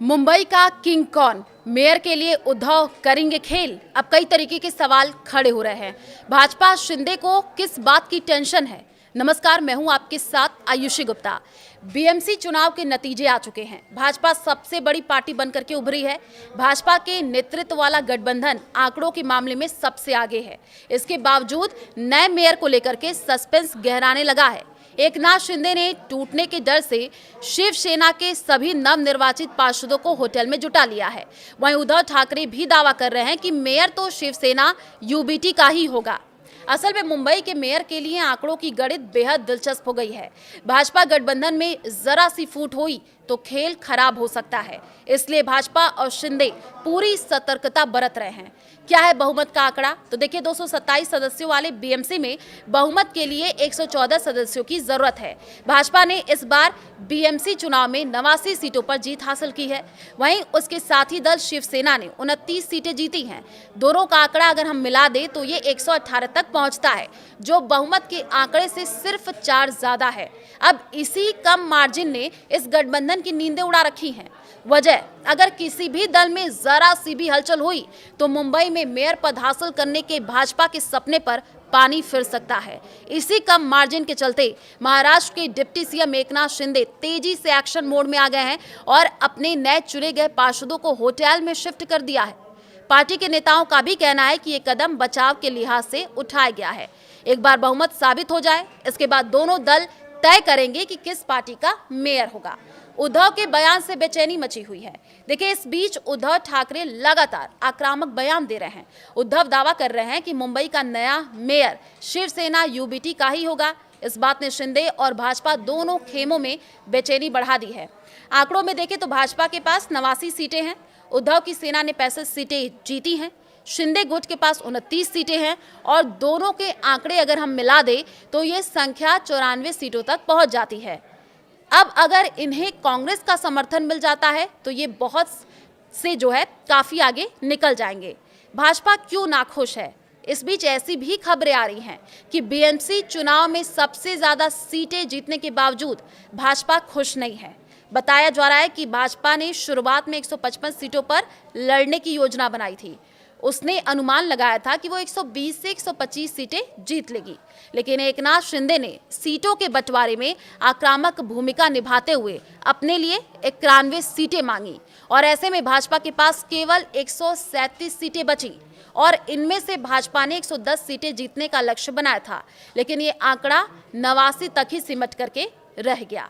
मुंबई का किंग कौन? मेयर के लिए उद्धव करेंगे खेल? अब कई तरीके के सवाल खड़े हो रहे हैं। भाजपा शिंदे को किस बात की टेंशन है? नमस्कार, मैं हूं आपके साथ आयुषी गुप्ता। बीएमसी चुनाव के नतीजे आ चुके हैं। भाजपा सबसे बड़ी पार्टी बनकर के उभरी है। भाजपा के नेतृत्व वाला गठबंधन आंकड़ों के मामले में सबसे आगे है। इसके बावजूद नए मेयर को लेकर के सस्पेंस गहराने लगा है। एकनाथ शिंदे ने टूटने के डर से शिवसेना के सभी नवनिर्वाचित पार्षदों को होटल में जुटा लिया है। वहीं उद्धव ठाकरे भी दावा कर रहे हैं कि मेयर तो शिवसेना यूबीटी का ही होगा। असल में मुंबई के मेयर के लिए आंकड़ों की गणित बेहद दिलचस्प हो गई है। भाजपा गठबंधन में जरा सी फूट हुई तो खेल खराब हो सकता है। इसलिए भाजपा और शिंदे पूरी सतर्कता बरत रहे हैं। क्या है बहुमत का आंकड़ा? तो देखिए, 227 सदस्यों वाले बीएमसी में बहुमत के लिए 114 सदस्यों की जरूरत है। भाजपा ने इस बार बीएमसी चुनाव में 89 सीटों पर जीत हासिल की है। वहीं उसके साथी दल शिवसेना ने 29 सीटें जीती हैं। दोनों का आंकड़ा अगर हम मिला दें तो ये 118 तक पहुंचता है, जो बहुमत के आंकड़े से सिर्फ 4 ज्यादा है। अब इसी कम मार्जिन ने इस गठबंधन की नींदें उड़ा रखी हैं। वजह, अगर किसी भी दल में जरा सी भी हलचल हुई तो मुंबई में मेयर पद हासिल करने के भाजपा के सपने पर पानी फिर सकता है। इसी कम मार्जिन के चलते महाराष्ट्र के डिप्टी सीएम एकनाथ शिंदे तेजी से एक्शन मोड में आ गए हैं और अपने नए चुने गए पार्षदों को होटल में शिफ्ट कर दिया है। पार्टी के नेताओं का भी कहना है कि ये कदम बचाव के लिहाज से उठाया गया है। एक बार बहुमत साबित हो जाए, इसके बाद दोनों दल तय करेंगे कि किस पार्टी का मेयर होगा। उद्धव के बयान से बेचैनी मची हुई है। देखिए, इस बीच उद्धव ठाकरे लगातार आक्रामक बयान दे रहे हैं। उद्धव दावा कर रहे हैं कि मुंबई का नया मेयर शिवसेना यूबीटी का ही होगा। इस बात ने शिंदे और भाजपा दोनों खेमों में बेचैनी बढ़ा दी है। आंकड़ों में देखें तो भाजपा के पास 89 सीटें हैं, उद्धव की सेना ने 65 सीटें जीती हैं, शिंदे गुट के पास 29 सीटें हैं और दोनों के आंकड़े अगर हम मिला दें तो ये संख्या 94 सीटों तक पहुंच जाती है। अब अगर इन्हें कांग्रेस का समर्थन मिल जाता है तो ये बहुत से जो है काफी आगे निकल जाएंगे। भाजपा क्यों नाखुश है? इस बीच ऐसी भी खबरें आ रही हैं कि बीएमसी चुनाव में सबसे ज्यादा सीटें जीतने के बावजूद भाजपा खुश नहीं है। बताया जा रहा है कि भाजपा ने शुरुआत में 155 सीटों पर लड़ने की योजना बनाई थी। उसने अनुमान लगाया था कि वो 120 से 125 सीटें जीत लेगी, लेकिन एकनाथ शिंदे ने सीटों के बंटवारे में आक्रामक भूमिका निभाते हुए अपने लिए 91 सीटें मांगी और ऐसे में भाजपा के पास केवल 137 सीटें बची और इनमें से भाजपा ने 110 सीटें जीतने का लक्ष्य बनाया था, लेकिन ये आंकड़ा 89 तक ही सिमट करके रह गया।